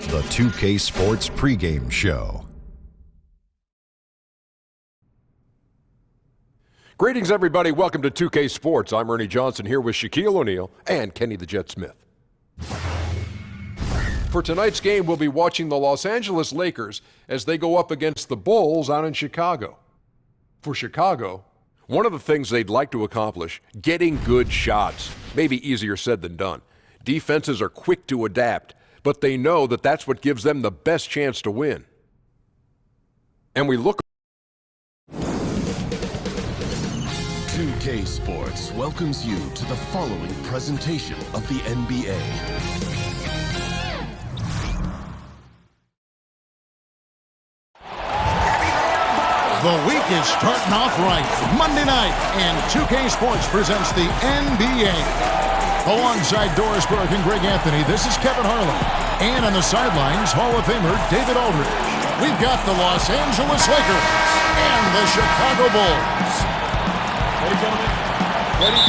the 2K Sports pregame show. Greetings, everybody. Welcome to 2K Sports. I'm Ernie Johnson here with Shaquille O'Neal and Kenny the Jet Smith. For tonight's game, we'll be watching the Los Angeles Lakers as they go up against the Bulls out in Chicago. For Chicago, one of the things they'd like to accomplish, getting good shots. Maybe easier said than done. Defenses are quick to adapt, but they know that that's what gives them the best chance to win. And we look. 2K Sports welcomes you to the following presentation of the NBA. The week is starting off right. Monday night, and 2K Sports presents the NBA. Alongside Doris Burke and Greg Anthony, this is Kevin Harlan. And on the sidelines, Hall of Famer David Aldridge. We've got the Los Angeles Lakers and the Chicago Bulls. Ready, gentlemen? Ready?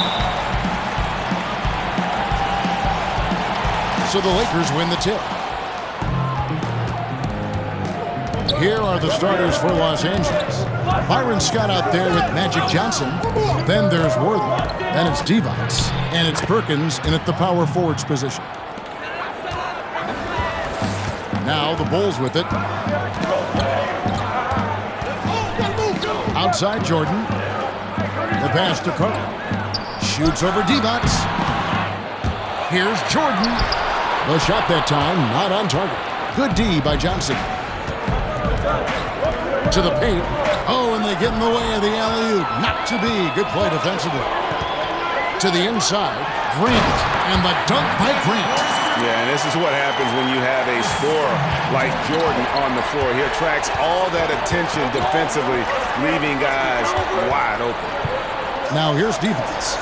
So the Lakers win the tip. Here are the starters for Los Angeles. Byron Scott out there with Magic Johnson. Then there's Worthy. Then it's Divac. And it's Perkins in at the power forwards position. Now the Bulls with it. Outside Jordan. The pass to Carter. Shoots over Divac. Here's Jordan. The shot that time, not on target. Good D by Johnson. To the paint. Oh, and they get in the way of the alley-oop. Not to be. Good play defensively. To the inside. Grant. And the dunk by Grant. Yeah, and this is what happens when you have a scorer like Jordan on the floor. He attracts all that attention defensively, leaving guys wide open. Now here's Divac.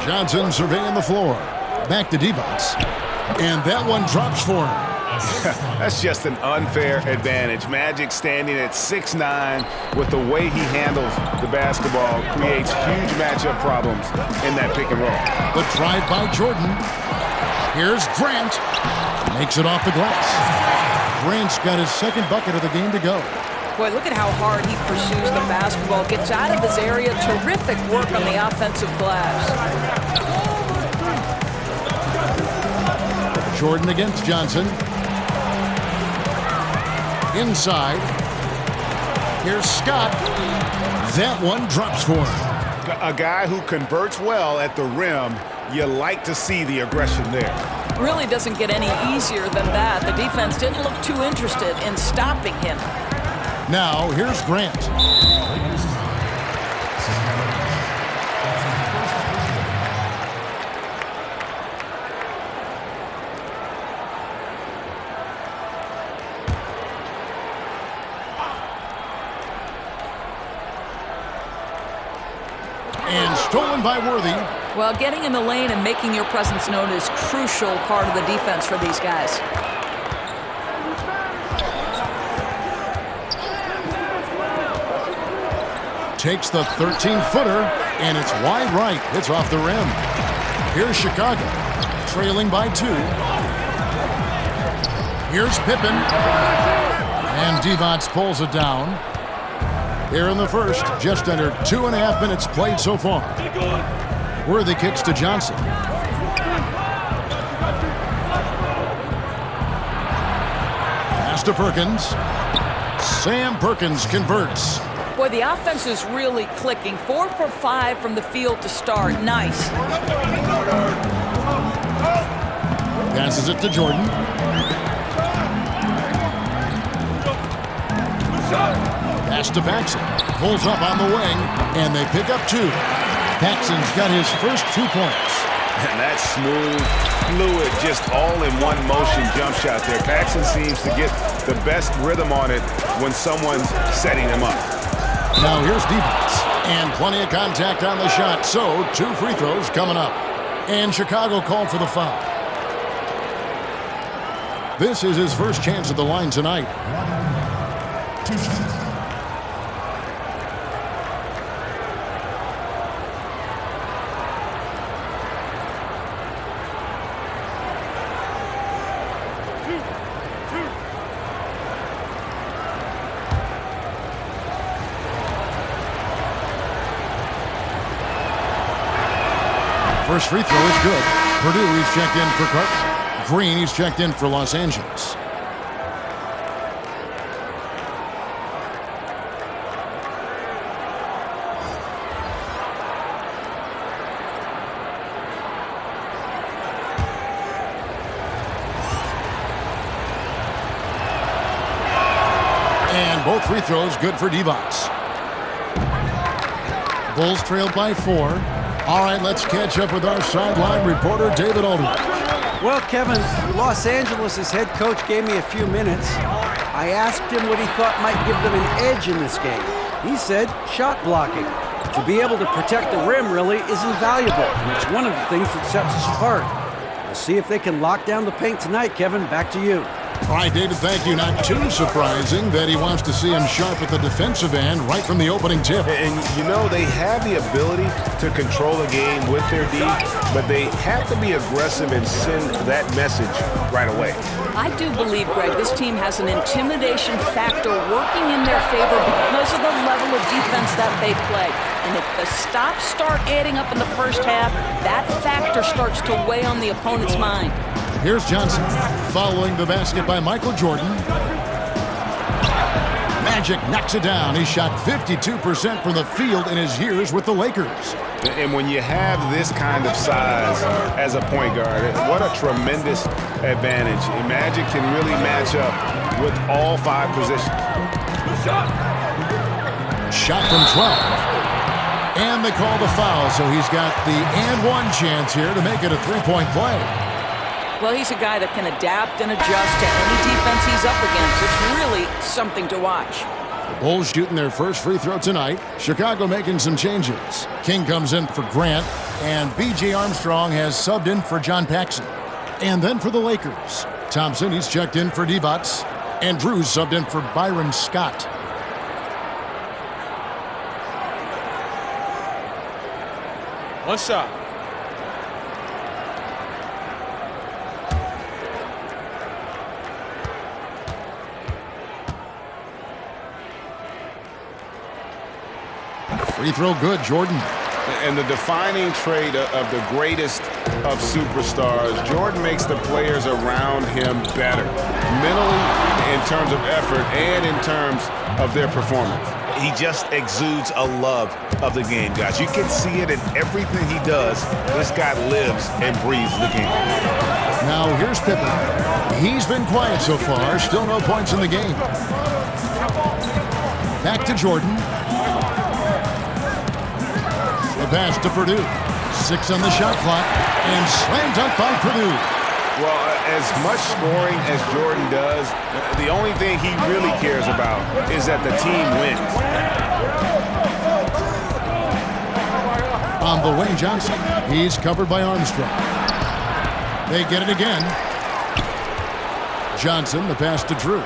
Johnson surveying the floor. Back to Divac. And that one drops for him. That's just an unfair advantage. Magic standing at 6'9", with the way he handles the basketball, creates huge matchup problems in that pick and roll. The drive by Jordan. Here's Grant. Makes it off the glass. Grant's got his second bucket of the game to go. Boy, look at how hard he pursues the basketball. Gets out of his area. Terrific work on the offensive glass. Jordan against Johnson. Inside. Here's Scott. That one drops for him. A guy who converts well at the rim, you like to see the aggression there. Really doesn't get any easier than that. The defense didn't look too interested in stopping him. Now, here's Grant. And stolen by Worthy. Well, getting in the lane and making your presence known is crucial part of the defense for these guys. Takes the 13-footer, and it's wide right. It's off the rim. Here's Chicago, trailing by 2. Here's Pippen. And Divac pulls it down. Here in the first, just under 2.5 minutes played so far. Worthy kicks to Johnson. Pass to Perkins. Sam Perkins converts. Boy, the offense is really clicking. 4 for 5 from the field to start. Nice. Passes it to Jordan. Pass to Paxson. Pulls up on the wing, and they pick up 2. Paxson's got his first 2 points. And that smooth, fluid, just all-in-one motion jump shot there. Paxson seems to get the best rhythm on it when someone's setting him up. Now here's Divac, and plenty of contact on the shot, so 2 free throws coming up. And Chicago called for the foul. This is his first chance at the line tonight. 2 shots. First free throw is good. Purdue, he's checked in for Carter. Green, he's checked in for Los Angeles. And both free throws good for Divac. Bulls trailed by 4. All right, let's catch up with our sideline reporter, David Aldridge. Well, Kevin, Los Angeles' head coach gave me a few minutes. I asked him what he thought might give them an edge in this game. He said shot blocking. To be able to protect the rim really is invaluable, and it's one of the things that sets us apart. We'll see if they can lock down the paint tonight, Kevin. Back to you. All right, David, thank you. Not too surprising that he wants to see him sharp at the defensive end right from the opening tip. And, you know, they have the ability to control the game with their D, but they have to be aggressive and send that message right away. I do believe, Greg, this team has an intimidation factor working in their favor because of the level of defense that they play. And if the stops start adding up in the first half, that factor starts to weigh on the opponent's mind. Here's Johnson, following the basket by Michael Jordan. Magic knocks it down. He shot 52% from the field in his years with the Lakers. And when you have this kind of size as a point guard, what a tremendous advantage. And Magic can really match up with all 5 positions. Shot from 12. And they call the foul, so he's got the and one chance here to make it a three-point play. Well, he's a guy that can adapt and adjust to any defense he's up against. It's really something to watch. The Bulls shooting their first free throw tonight. Chicago making some changes. King comes in for Grant, and B.J. Armstrong has subbed in for John Paxson. And then for the Lakers, Thompson, he's checked in for Divac, and Drew's subbed in for Byron Scott. One shot. Free throw good, Jordan. And the defining trait of the greatest of superstars, Jordan makes the players around him better, mentally, in terms of effort, and in terms of their performance. He just exudes a love of the game, guys. You can see it in everything he does. This guy lives and breathes the game. Now here's Pippen. He's been quiet so far. Still no points in the game. Back to Jordan. The pass to Purdue. 6 on the shot clock. And slam dunk by Purdue. Well, as much scoring as Jordan does, the only thing he really cares about is that the team wins. On the wing, Johnson. He's covered by Armstrong. They get it again. Johnson, the pass to Drew.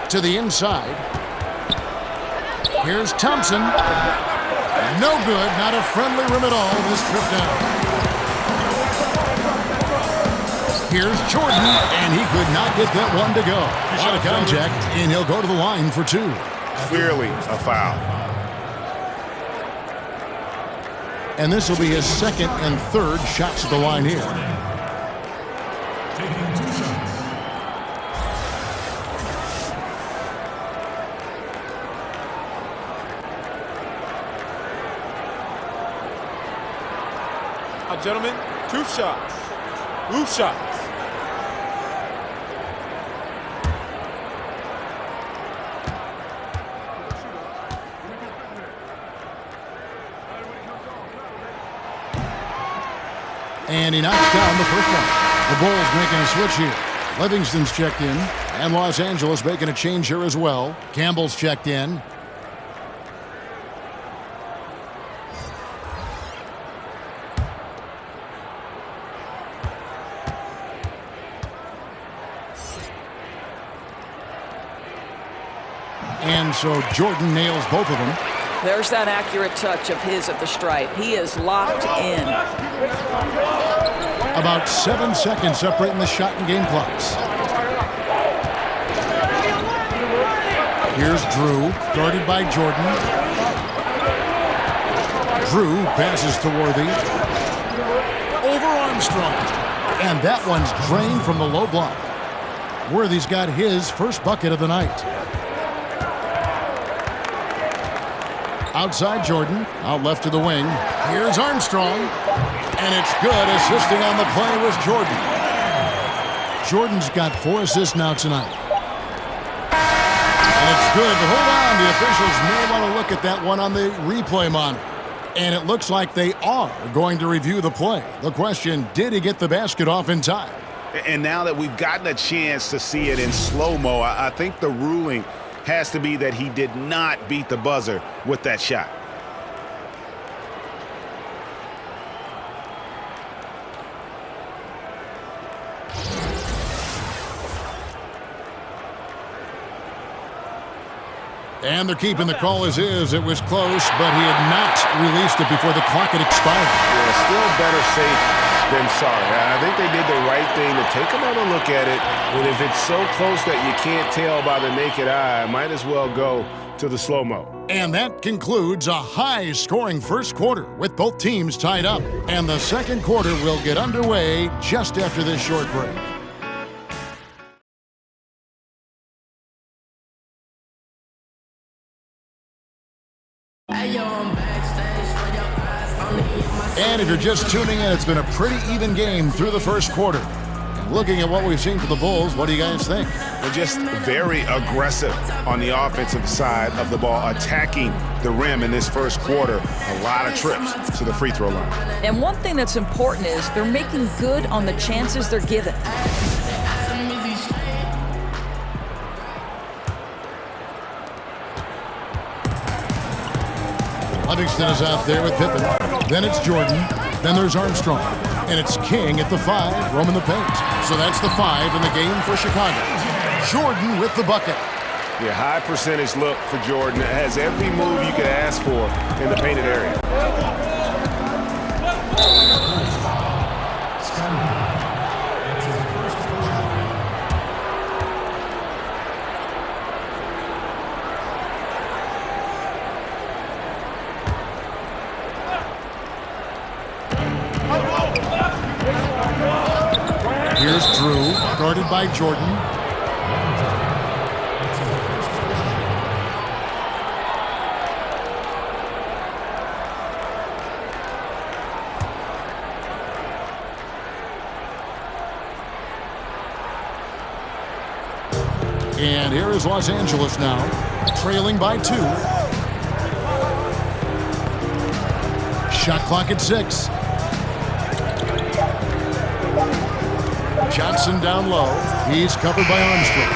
To the inside. Here's Thompson. No good, not a friendly rim at all this trip down. Here's Jordan, and he could not get that one to go. A lot of contact, and he'll go to the line for 2. Clearly a foul. And this will be his second and third shots at the line here. Gentlemen, 2 shots. Roof shots. And he knocks down the first one. The Bulls making a switch here. Livingston's checked in, and Los Angeles making a change here as well. Campbell's checked in. And so Jordan nails both of them. There's that accurate touch of his at the stripe. He is locked in. About 7 seconds separating the shot and game clocks. Here's Drew, guarded by Jordan. Drew passes to Worthy. Over Armstrong. And that one's drained from the low block. Worthy's got his first bucket of the night. Outside Jordan, out left to the wing. Here's Armstrong. And it's good. Assisting on the play was Jordan. Jordan's got 4 assists now tonight. And it's good, but hold on. The officials may want to look at that one on the replay monitor. And it looks like they are going to review the play. The question, did he get the basket off in time? And now that we've gotten a chance to see it in slow-mo, I think the ruling has to be that he did not beat the buzzer with that shot. And they're keeping the call as is. It was close, but he had not released it before the clock had expired. Yeah, still better safe than sorry. I think they did the right thing to take another look at it. And if it's so close that you can't tell by the naked eye, might as well go to the slow-mo. And that concludes a high-scoring first quarter with both teams tied up. And the second quarter will get underway just after this short break. And if you're just tuning in, it's been a pretty even game through the first quarter. And looking at what we've seen from the Bulls, what do you guys think? They're just very aggressive on the offensive side of the ball, attacking the rim in this first quarter. A lot of trips to the free throw line. And one thing that's important is they're making good on the chances they're given. Livingston is out there with Pippen. Then it's Jordan. Then there's Armstrong. And it's King at the 5, roaming the paint. So that's the 5 in the game for Chicago. Jordan with the bucket. Yeah, high percentage look for Jordan. It has every move you could ask for in the painted area. Here's Drew, guarded by Jordan. And here is Los Angeles now, trailing by 2. Shot clock at 6. Johnson down low. He's covered by Armstrong.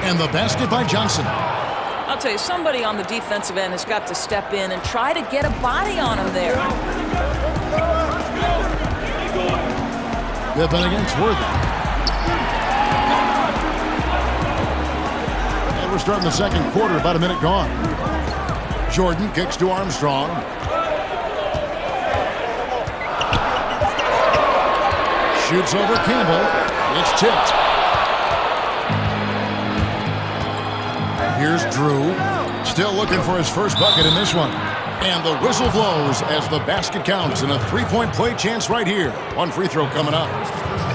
And the basket by Johnson. I'll tell you, somebody on the defensive end has got to step in and try to get a body on him there. Pippen against Worthy. And we're starting the second quarter, about a minute gone. Jordan kicks to Armstrong. Shoots over Campbell. It's tipped. Here's Drew. Still looking for his first bucket in this one. And the whistle blows as the basket counts and a 3-point play chance right here. One free throw coming up.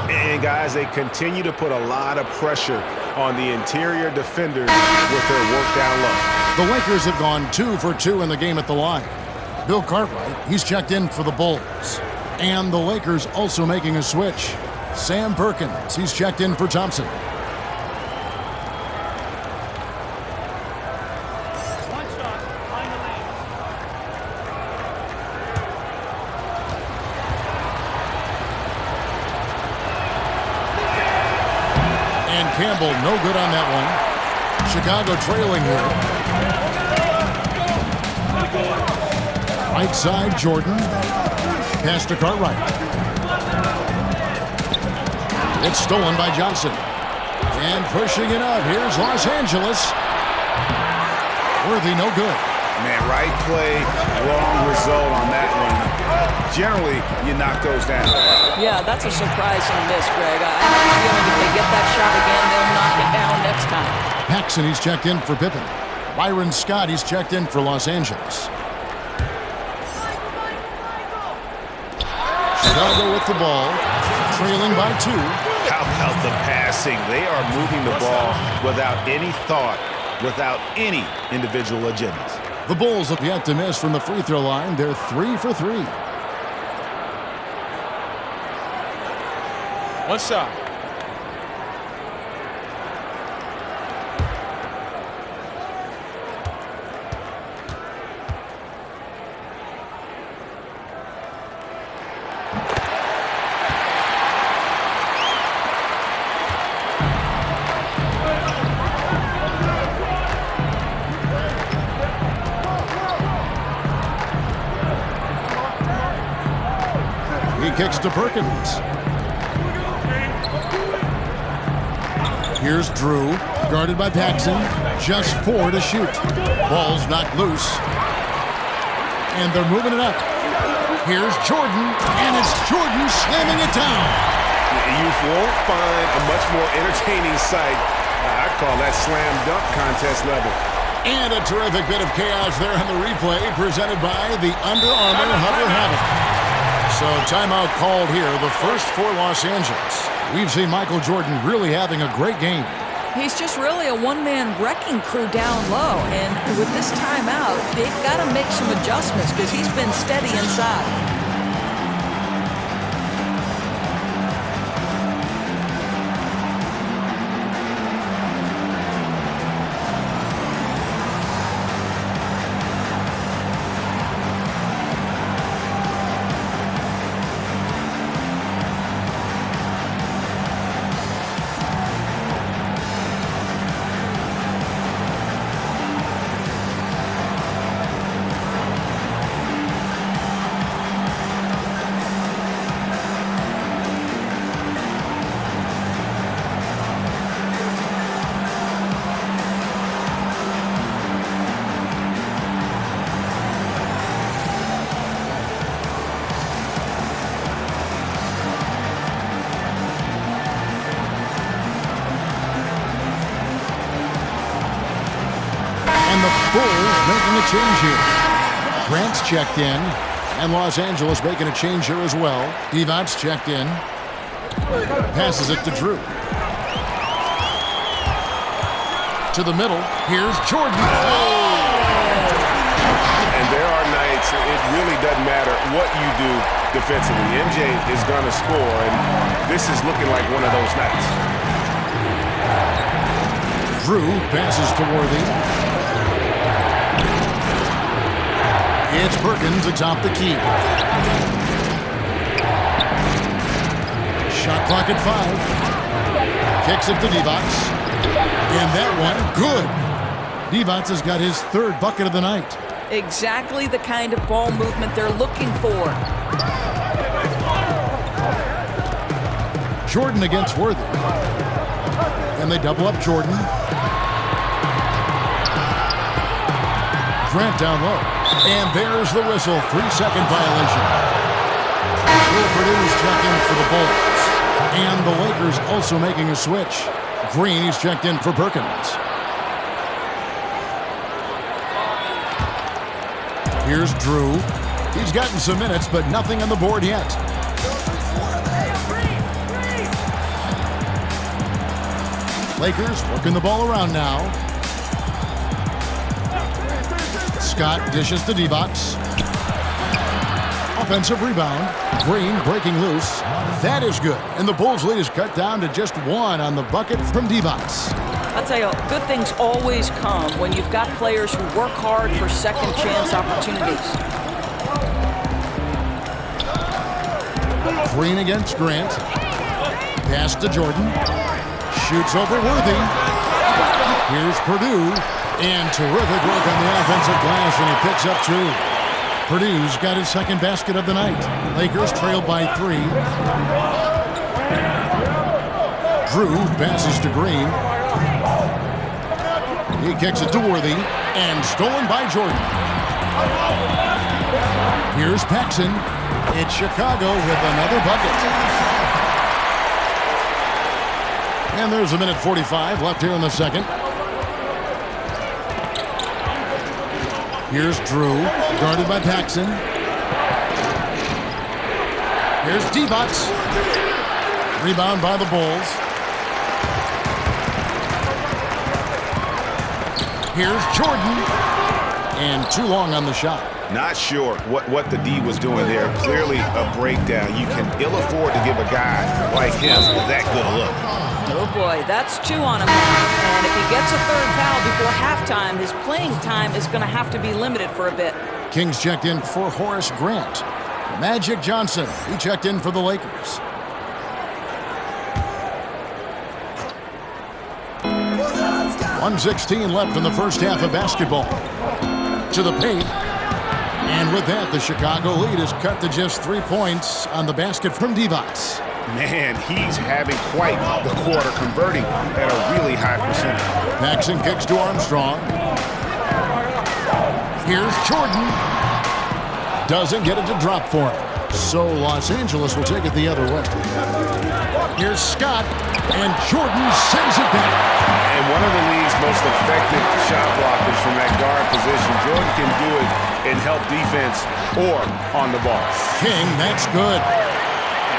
And guys, they continue to put a lot of pressure on the interior defenders with their work down low. The Lakers have gone 2 for 2 in the game at the line. Bill Cartwright, he's checked in for the Bulls. And the Lakers also making a switch. Sam Perkins, he's checked in for Thompson. And Campbell, no good on that one. Chicago trailing here. Right side, Jordan. Pass to Cartwright. It's stolen by Johnson. And pushing it up, here's Los Angeles. Worthy, no good. Man, right play, wrong result on that one. Generally, you knock those down. Yeah, that's a surprising miss, Greg. I have a feeling if they get that shot again, they'll knock it down next time. Paxson, he's checked in for Pippen. Byron Scott, he's checked in for Los Angeles. Chicago with the ball, trailing by 2. How about the passing? They are moving the ball without any thought, without any individual agendas. The Bulls have yet to miss from the free throw line. They're 3 for 3. One shot. He kicks to Perkins. Here's Drew, guarded by Paxson. Just 4 to shoot. Ball's knocked loose. And they're moving it up. Here's Jordan, and it's Jordan slamming it down. You won't find a much more entertaining sight. I call that slam dunk contest level. And a terrific bit of chaos there on the replay, presented by the Under Armour Hover Havoc. So timeout called here, the first for Los Angeles. We've seen Michael Jordan really having a great game. He's just really a one-man wrecking crew down low. And with this timeout, they've got to make some adjustments because he's been steady inside. And the Bulls making a change here. Grant's checked in, and Los Angeles making a change here as well. Devon's checked in. Passes it to Drew. To the middle. Here's Jordan. And there are nights it really doesn't matter what you do defensively. MJ is going to score, and this is looking like one of those nights. Drew passes to Worthy. It's Perkins atop the key. Shot clock at 5. Kicks it to Divac. And that one, good. Divac has got his 3rd bucket of the night. Exactly the kind of ball movement they're looking for. Jordan against Worthy. And they double up Jordan. Grant down low. And there's the whistle. 3-second violation. Will Purdue's check in for the Bulls. And the Lakers also making a switch. Green is checked in for Perkins. Here's Drew. He's gotten some minutes, but nothing on the board yet. Lakers working the ball around now. Scott dishes to Divac. Offensive rebound. Green breaking loose. That is good. And the Bulls' lead is cut down to just 1 on the bucket from Divac. I'll tell you, good things always come when you've got players who work hard for second chance opportunities. Green against Grant. Pass to Jordan. Shoots over Worthy. Here's Purdue. And terrific work on the offensive glass, and he picks up 2. Purdue's got his 2nd basket of the night. Lakers trail by 3. Drew passes to Green. He kicks it to Worthy, and stolen by Jordan. Here's Paxson. It's Chicago with another bucket. And there's a minute 45 left here in the second. Here's Drew, guarded by Paxson. Here's Divac. Rebound by the Bulls. Here's Jordan. And too long on the shot. Not sure what the D was doing there. Clearly a breakdown. You can ill afford to give a guy like him that good a look. Oh boy, that's 2 on him. And if he gets a third foul before halftime, his playing time is going to have to be limited for a bit. Kings checked in for Horace Grant. Magic Johnson, he checked in for the Lakers. .116 left in the first half of basketball. To the paint. And with that, the Chicago lead is cut to just 3 points on the basket from Divac. Man, he's having quite the quarter, converting at a really high percentage. Paxson kicks to Armstrong. Here's Jordan. Doesn't get it to drop for him. So Los Angeles will take it the other way. Here's Scott, and Jordan sends it back. And one of the league's most effective shot blockers from that guard position. Jordan can do it in help defense or on the ball. King, that's good.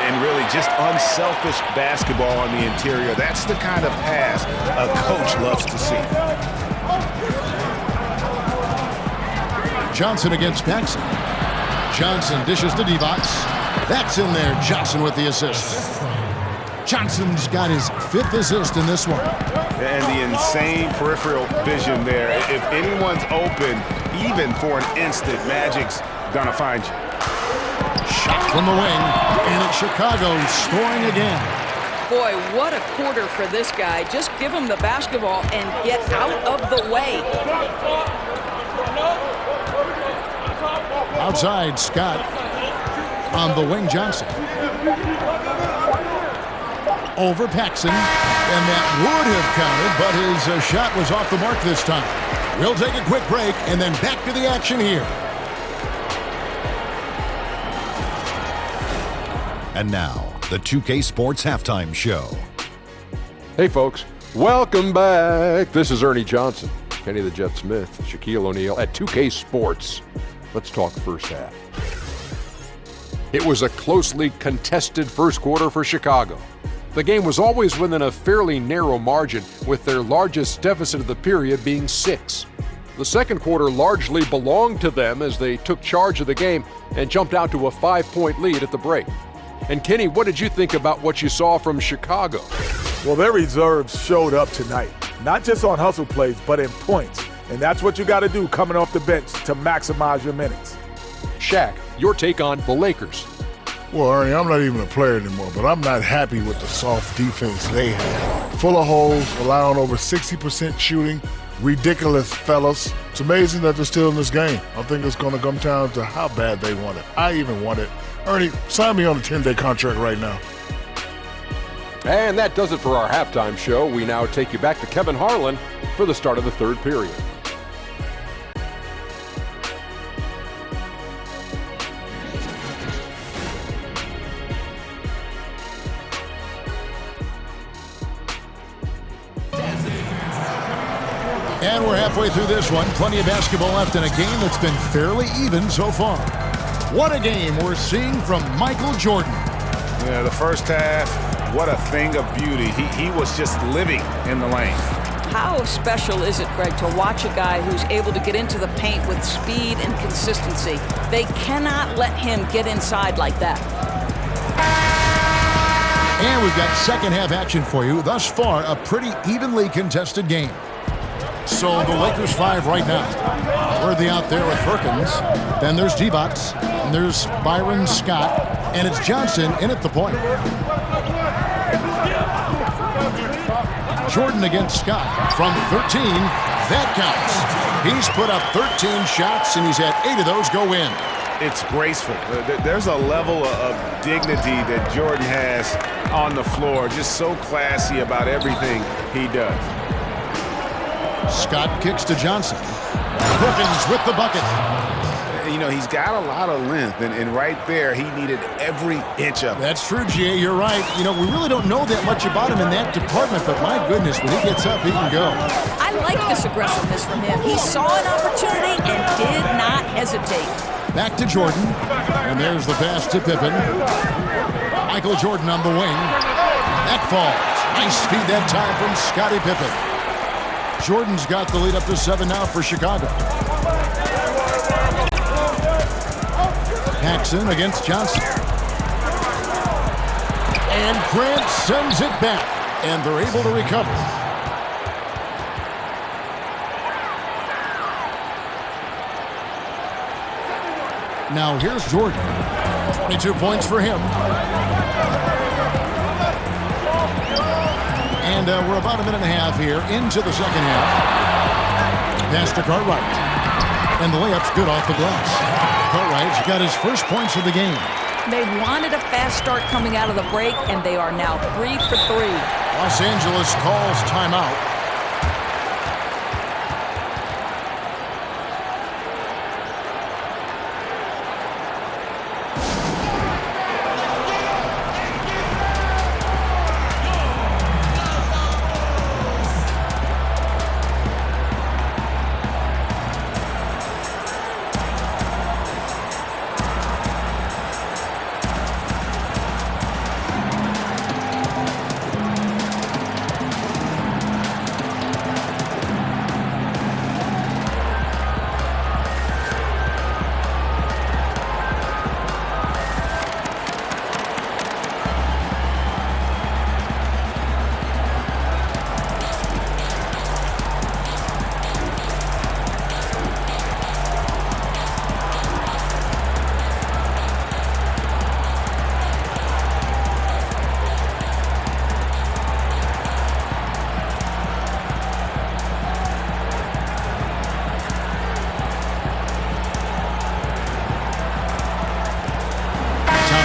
And really just unselfish basketball on the interior. That's the kind of pass a coach loves to see. Johnson against Paxson. Johnson dishes to Divac. That's in there. Johnson with the assist. Johnson's got his 5th assist in this one. And the insane peripheral vision there. If anyone's open, even for an instant, Magic's gonna find you. Shot from the wing, and it's Chicago scoring again. Boy, what a quarter for this guy. Just give him the basketball and get out of the way. Outside, Scott. On the wing, Johnson. Over Paxson, and that would have counted, but his shot was off the mark this time. We'll take a quick break, and then back to the action here. And now, the 2K Sports Halftime Show. Hey, folks. Welcome back. This is Ernie Johnson, Kenny the Jet Smith, Shaquille O'Neal at 2K Sports. Let's talk first half. It was a closely contested first quarter for Chicago. The game was always within a fairly narrow margin, with their largest deficit of the period being 6. The second quarter largely belonged to them as they took charge of the game and jumped out to a 5-point lead at the break. And Kenny, what did you think about what you saw from Chicago? Well, their reserves showed up tonight, not just on hustle plays, but in points. And that's what you got to do coming off the bench to maximize your minutes. Shaq, your take on the Lakers. Well, Ernie, I'm not even a player anymore, but I'm not happy with the soft defense they have. Full of holes, allowing over 60% shooting. Ridiculous, fellas. It's amazing that they're still in this game. I think it's going to come down to how bad they want it. I even want it. Ernie, sign me on a 10-day contract right now. And that does it for our halftime show. We now take you back to Kevin Harlan for the start of the third period. And we're halfway through this one. Plenty of basketball left in a game that's been fairly even so far. What a game we're seeing from Michael Jordan. Yeah, the first half, what a thing of beauty. He was just living in the lane. How special is it, Greg, to watch a guy who's able to get into the paint with speed and consistency? They cannot let him get inside like that. And we've got second half action for you. Thus far, a pretty evenly contested game. So the Lakers 5 right now. Worthy out there with Perkins. Then there's Divac. And there's Byron Scott. And it's Johnson in at the point. Jordan against Scott from 13. That counts. He's put up 13 shots, and he's had 8 of those go in. It's graceful. There's a level of dignity that Jordan has on the floor. Just so classy about everything he does. Scott kicks to Johnson. Perkins with the bucket. You know, he's got a lot of length, and right there, he needed every inch of it. That's true, G.A., you're right. You know, we really don't know that much about him in that department, but my goodness, when he gets up, he can go. I like this aggressiveness from him. He saw an opportunity and did not hesitate. Back to Jordan, and there's the pass to Pippen. Michael Jordan on the wing. That falls. Nice feed that time from Scottie Pippen. Jordan's got the lead up to 7 now for Chicago. Paxson against Johnson. And Grant sends it back, and they're able to recover. Now here's Jordan. 22 points for him. And we're about a minute and a half here into the second half. Pass to Cartwright. And the layup's good off the glass. Cartwright's got his first points of the game. They wanted a fast start coming out of the break, and they are now 3 for 3. Los Angeles calls timeout.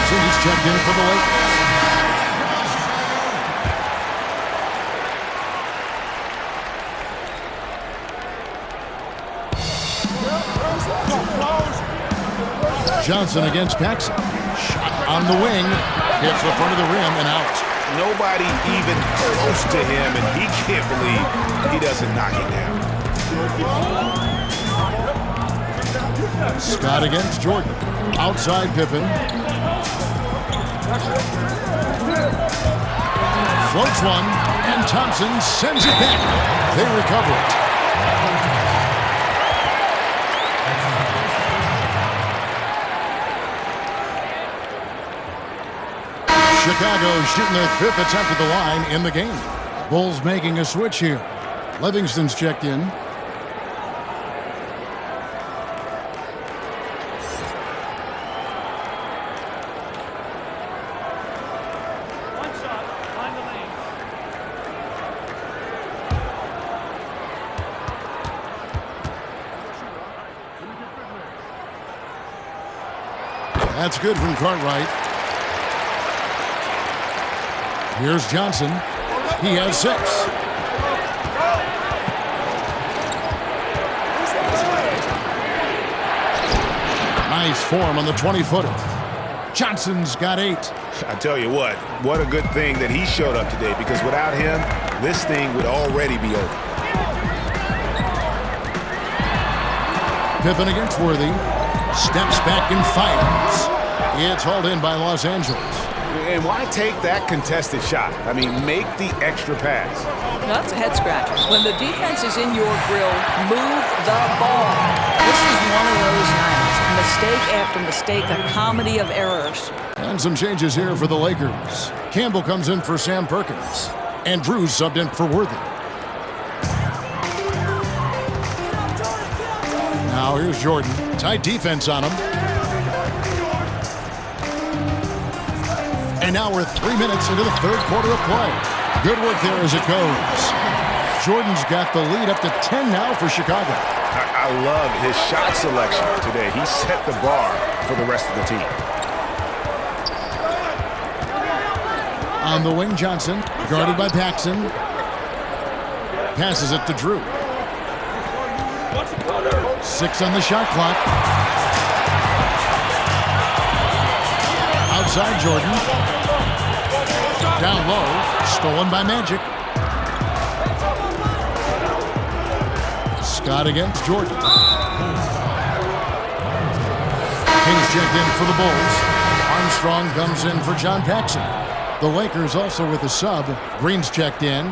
He's checked in for the Lakers. Johnson against Paxson. Shot on the wing. Hits the front of the rim and out. Nobody even close to him, and he can't believe he doesn't knock it down. Scott against Jordan. Outside Pippen. Floats one, and Thompson sends it back. They recover it. Chicago shooting their 5th attempt at the line in the game. Bulls making a switch here. Livingston's checked in. That's good from Cartwright. Here's Johnson. He has 6. Nice form on the 20-footer. Johnson's got 8. I tell you what a good thing that he showed up today, because without him, this thing would already be over. Pippen against Worthy. Steps back and fires. It's hauled in by Los Angeles. And why take that contested shot? I mean, make the extra pass. That's a head scratcher. When the defense is in your grill, move the ball. This is one of those nights. Mistake after mistake, a comedy of errors. And some changes here for the Lakers. Campbell comes in for Sam Perkins. And Drew subbed in for Worthy. Now here's Jordan. Tight defense on him. And now we're 3 minutes into the third quarter of play. Good work there as it goes. Jordan's got the lead up to 10 now for Chicago. I love his shot selection today. He set the bar for the rest of the team. On the wing, Johnson, guarded by Paxson. Passes it to Drew. 6 on the shot clock. Outside Jordan. Down low, stolen by Magic. Scott against Jordan. Kings checked in for the Bulls. On Armstrong comes in for John Paxson. The Lakers also with a sub. Green's checked in.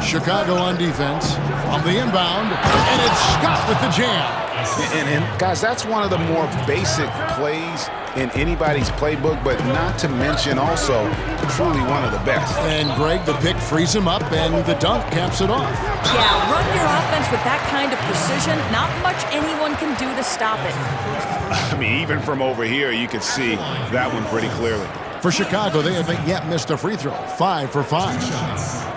Chicago on defense. On the inbound. And it's Scott with the jam. And guys, that's one of the more basic plays in anybody's playbook, but not to mention also truly one of the best. And Greg, the pick frees him up, and the dunk caps it off. Yeah, run your offense with that kind of precision. Not much anyone can do to stop it. I mean, even from over here, you could see that one pretty clearly. For Chicago, they haven't yet missed a free throw. 5 for 5.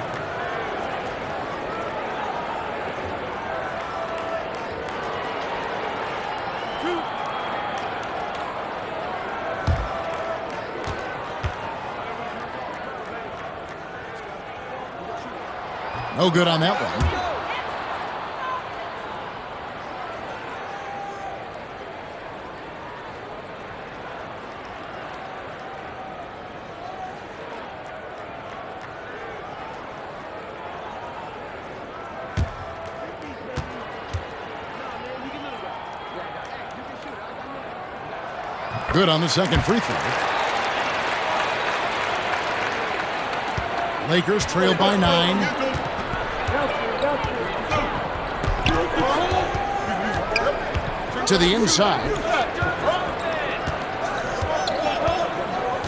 No good on that one. Good on the second free throw. Lakers trail by 9. To the inside.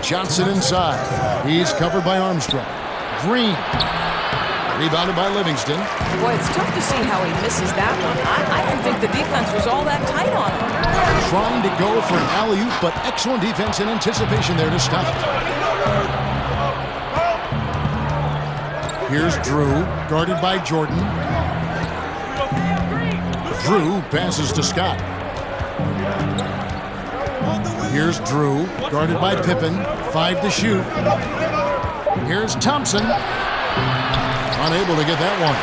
Johnson inside. He's covered by Armstrong. Green. Rebounded by Livingston. Boy, it's tough to see how he misses that one. I don't think the defense was all that tight on him. Trying to go for an alley-oop, but excellent defense and anticipation there to stop it. Here's Drew, guarded by Jordan. Drew passes to Scott. Here's Drew, guarded by Pippen. 5 to shoot. Here's Thompson. Unable to get that one.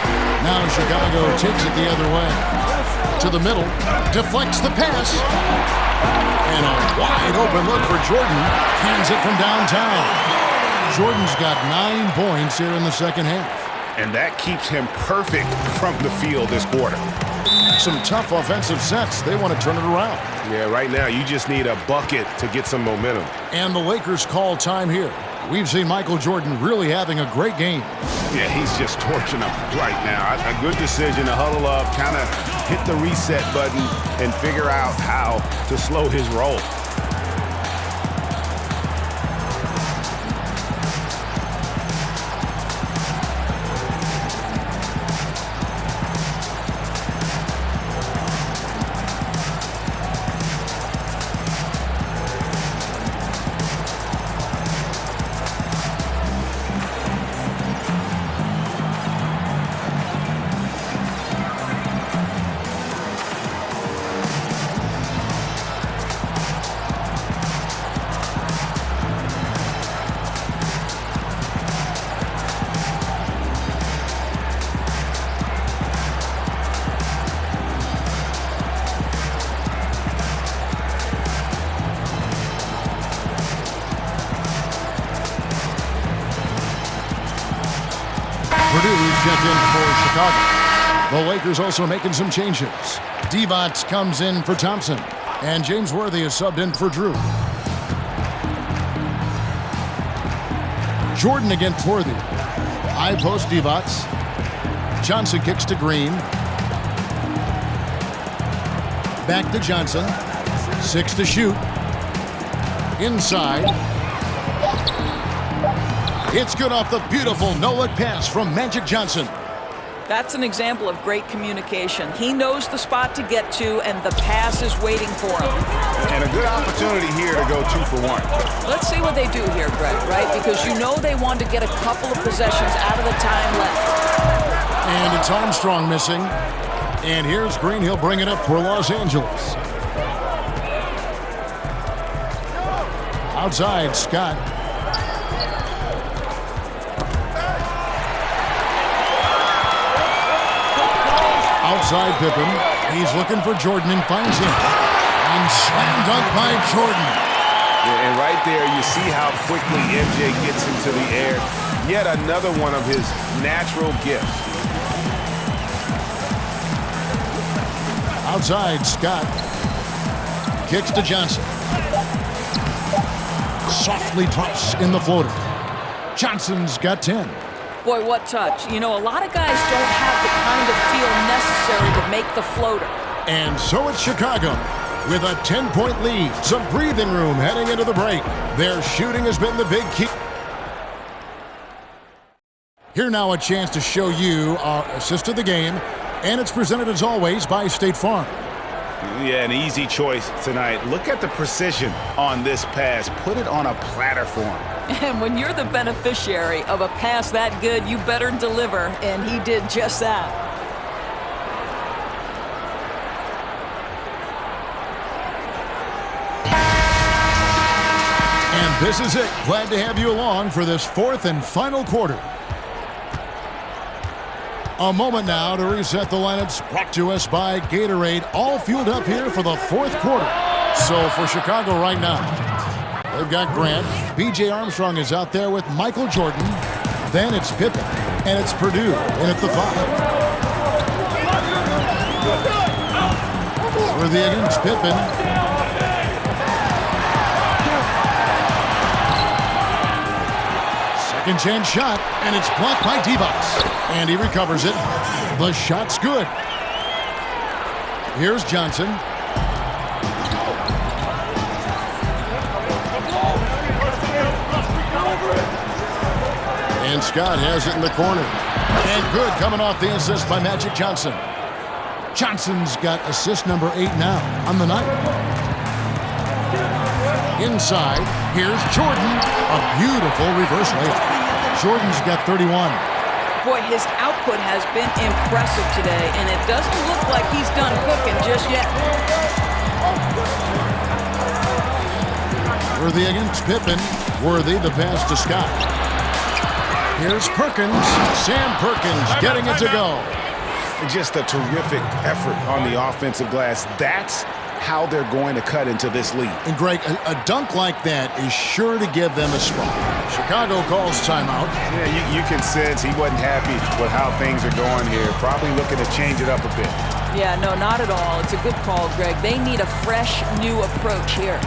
Now Chicago takes it the other way. To the middle. Deflects the pass. And a wide open look for Jordan. Cans it from downtown. Jordan's got 9 points here in the second half. And that keeps him perfect from the field this quarter. Some tough offensive sets. They want to turn it around. Yeah, right now you just need a bucket to get some momentum. And the Lakers call time here. We've seen Michael Jordan really having a great game. Yeah, he's just torching them right now. A good decision to huddle up, kind of hit the reset button, and figure out how to slow his roll. Checked in for Chicago. The Lakers also making some changes. Divac comes in for Thompson. And James Worthy is subbed in for Drew. Jordan against Worthy. High post Divac. Johnson kicks to Green. Back to Johnson. 6 to shoot. Inside. It's good off the beautiful no-look pass from Magic Johnson. That's an example of great communication. He knows the spot to get to, and the pass is waiting for him. And a good opportunity here to go 2 for 1. Let's see what they do here, Greg, right? Because you know they want to get a couple of possessions out of the time left. And it's Armstrong missing. And here's Green. He'll bring it up for Los Angeles. Outside, Scott. Outside Pippen. He's looking for Jordan and finds him. And slam dunk by Jordan. And right there, you see how quickly MJ gets into the air. Yet another one of his natural gifts. Outside, Scott. Kicks to Johnson. Softly drops in the floater. Johnson's got 10. Boy, what touch. You know, a lot of guys don't have the kind of feel necessary to make the floater. And so it's Chicago with a 10-point lead. Some breathing room heading into the break. Their shooting has been the big key. Here now a chance to show you our assist of the game, and it's presented as always by State Farm. Yeah, an easy choice tonight. Look at the precision on this pass. Put it on a platter for him. And when you're the beneficiary of a pass that good, you better deliver, and he did just that. And this is it. Glad to have you along for this fourth and final quarter. A moment now to reset the lineups, brought to us by Gatorade, all fueled up here for the fourth quarter. So for Chicago right now, they've got Grant. B.J. Armstrong is out there with Michael Jordan. Then it's Pippen, and it's Purdue in at the 5. Worthy against Pippen. Second chance shot, and it's blocked by Divac. And he recovers it. The shot's good. Here's Johnson. And Scott has it in the corner. And good, coming off the assist by Magic Johnson. Johnson's got assist number 8 now on the night. Inside, here's Jordan. A beautiful reverse layup. Jordan's got 31. Boy, his output has been impressive today, and it doesn't look like he's done cooking just yet. Worthy against Pippen. Worthy the pass to Scott. Here's Perkins. Sam Perkins getting it to go. Just a terrific effort on the offensive glass. That's how they're going to cut into this lead. And Greg, a dunk like that is sure to give them a spot. Chicago calls timeout. Yeah, you can sense he wasn't happy with how things are going here. Probably looking to change it up a bit. Yeah, no, not at all. It's a good call, Greg. They need a fresh, new approach here.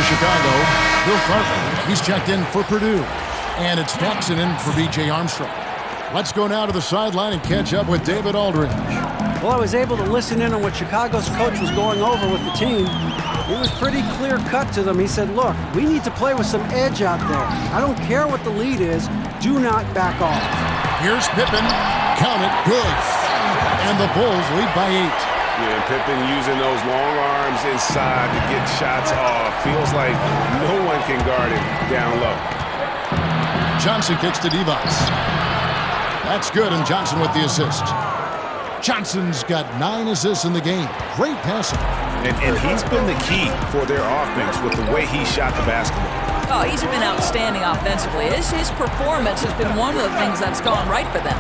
Chicago, Bill Carter. He's checked in for Purdue. And it's Paxson in for B.J. Armstrong. Let's go now to the sideline and catch up with David Aldridge. Well, I was able to listen in on what Chicago's coach was going over with the team. It was pretty clear cut to them. He said, look, we need to play with some edge out there. I don't care what the lead is. Do not back off. Here's Pippen. Count it. Good. And the Bulls lead by 8. Yeah, Pippen using those long arms inside to get shots off. Feels like no one can guard him down low. Johnson kicks to Divac. That's good, and Johnson with the assist. Johnson's got 9 assists in the game. Great passing. And he's been the key for their offense with the way he shot the basketball. Oh, he's been outstanding offensively. His performance has been one of the things that's gone right for them.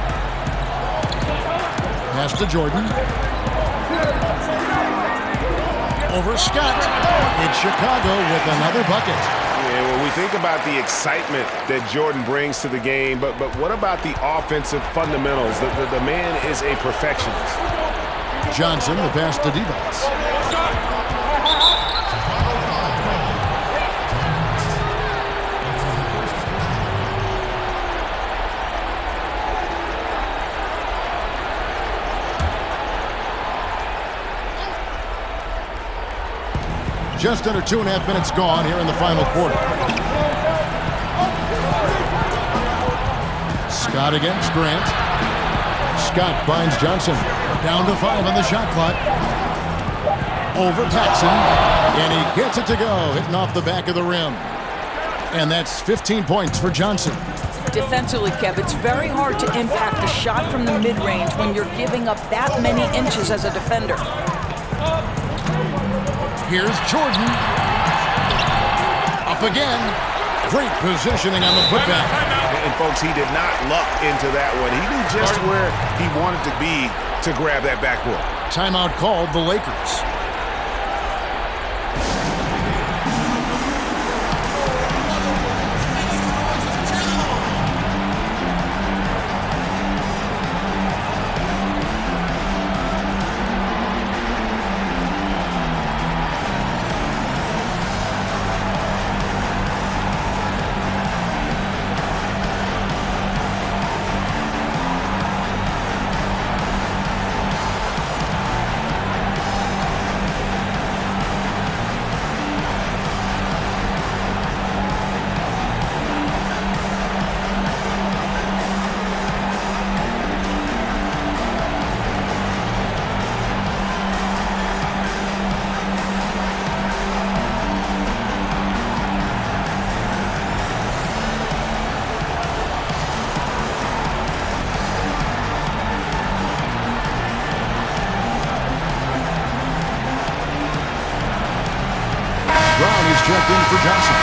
Pass to Jordan. Over Scott. It's Chicago with another bucket. Yeah, when we think about the excitement that Jordan brings to the game, but what about the offensive fundamentals? The man is a perfectionist. Johnson, the pass to Divac. Just under 2.5 minutes gone here in the final quarter. Scott against Grant. Scott finds Johnson. Down to 5 on the shot clock. Over Paxson. And he gets it to go, hitting off the back of the rim. And that's 15 points for Johnson. Defensively, Kev, it's very hard to impact a shot from the mid-range when you're giving up that many inches as a defender. Here's Jordan. Up again. Great positioning on the putback. And folks, he did not luck into that one. He knew just where he wanted to be to grab that backboard. Timeout called the Lakers. Checked in for Johnson.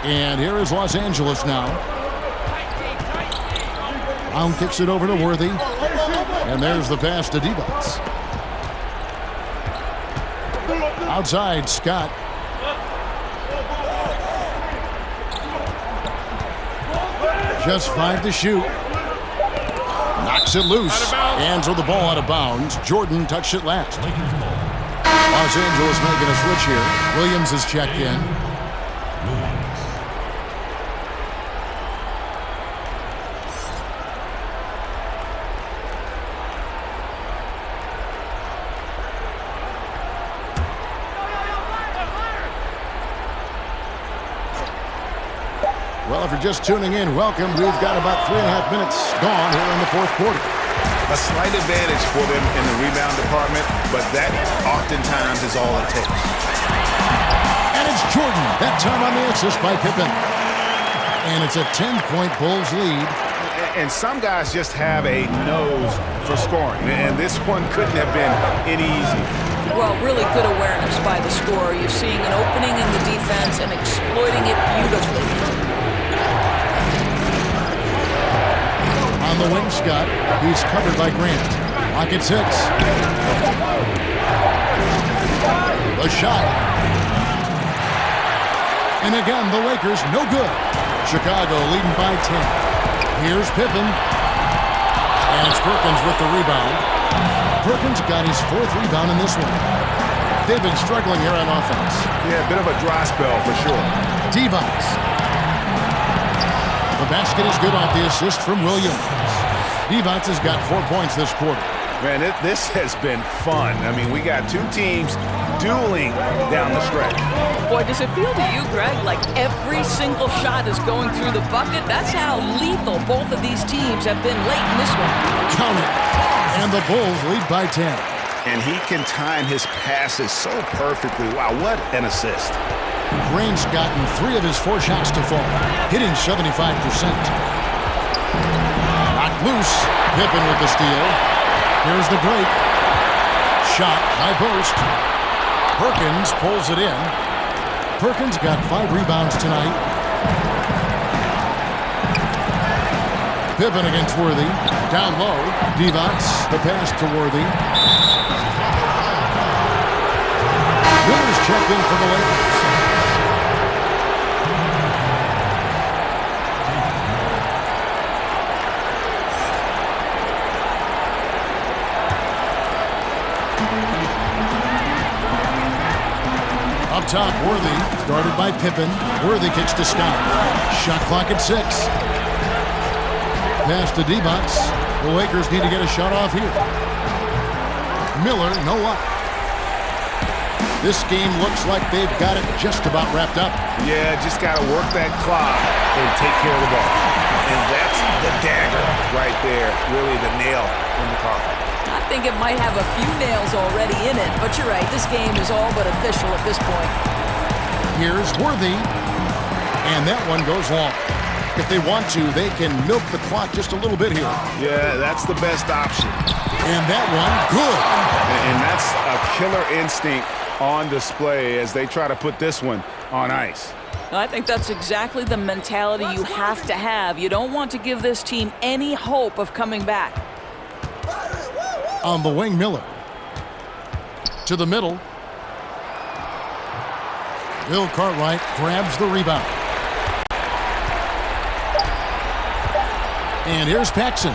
And here is Los Angeles now. Brown kicks it over to Worthy. And there's the pass to Divac. Outside, Scott. Just 5 to shoot. Knocks it loose. Hands with the ball out of bounds. Jordan touched it last. Los Angeles making a switch here. Williams is checked in. Well, if you're just tuning in, welcome. We've got about 3.5 minutes gone here in the fourth quarter. A slight advantage for them in the rebound department, but that oftentimes is all it takes. And it's Jordan, that time on the assist by Pippen. And it's a 10-point Bulls lead. And some guys just have a nose for scoring, and this one couldn't have been any easier. Well, really good awareness by the scorer. You're seeing an opening in the defense and exploiting it beautifully. On the wing, Scott. He's covered by Grant. Lock at 6. The shot. And again, the Lakers, no good. Chicago leading by 10. Here's Pippen. And it's Perkins with the rebound. Perkins got his 4th rebound in this one. They've been struggling here on offense. Yeah, a bit of a dry spell for sure. Divac. The basket is good off the assist from Williams. Divac has got 4 points this quarter. Man, this has been fun. I mean, we got 2 teams dueling down the stretch. Boy, does it feel to you, Greg, like every single shot is going through the bucket? That's how lethal both of these teams have been late in this one. Count it. And the Bulls lead by 10. And he can time his passes so perfectly. Wow, what an assist. Grant's gotten 3 of his 4 shots to fall, hitting 75%. Knocked loose. Pippen with the steal. Here's the break. Shot, high post. Perkins pulls it in. Perkins got 5 rebounds tonight. Pippen against Worthy. Down low. Divac, the pass to Worthy. Miller's checked in for the Lakers. Up top, Worthy, guarded by Pippen. Worthy kicks to Scott. Shot clock at 6. Pass to Divac. The Lakers need to get a shot off here. Miller, no luck. This game looks like they've got it just about wrapped up. Yeah, just got to work that clock and take care of the ball. And that's the dagger right there, really the nail in the coffin. I think it might have a few nails already in it, but you're right, this game is all but official at this point. Here's Worthy, and that one goes long. If they want to, they can milk the clock just a little bit here. Yeah, that's the best option. And that one, good. And that's a killer instinct on display as they try to put this one on ice. I think that's exactly the mentality you have to have. You don't want to give this team any hope of coming back. On the wing, Miller. To the middle. Bill Cartwright grabs the rebound. And here's Paxson.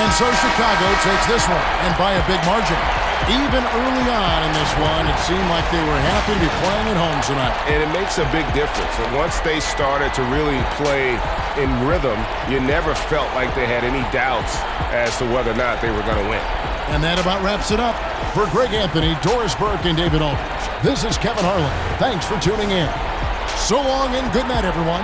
And so Chicago takes this one, and by a big margin. Even early on in this one, it seemed like they were happy to be playing at home tonight. And it makes a big difference. And once they started to really play in rhythm, you never felt like they had any doubts as to whether or not they were going to win. And that about wraps it up. For Greg Anthony, Doris Burke, and David Aldridge, this is Kevin Harlan. Thanks for tuning in. So long and good night, everyone.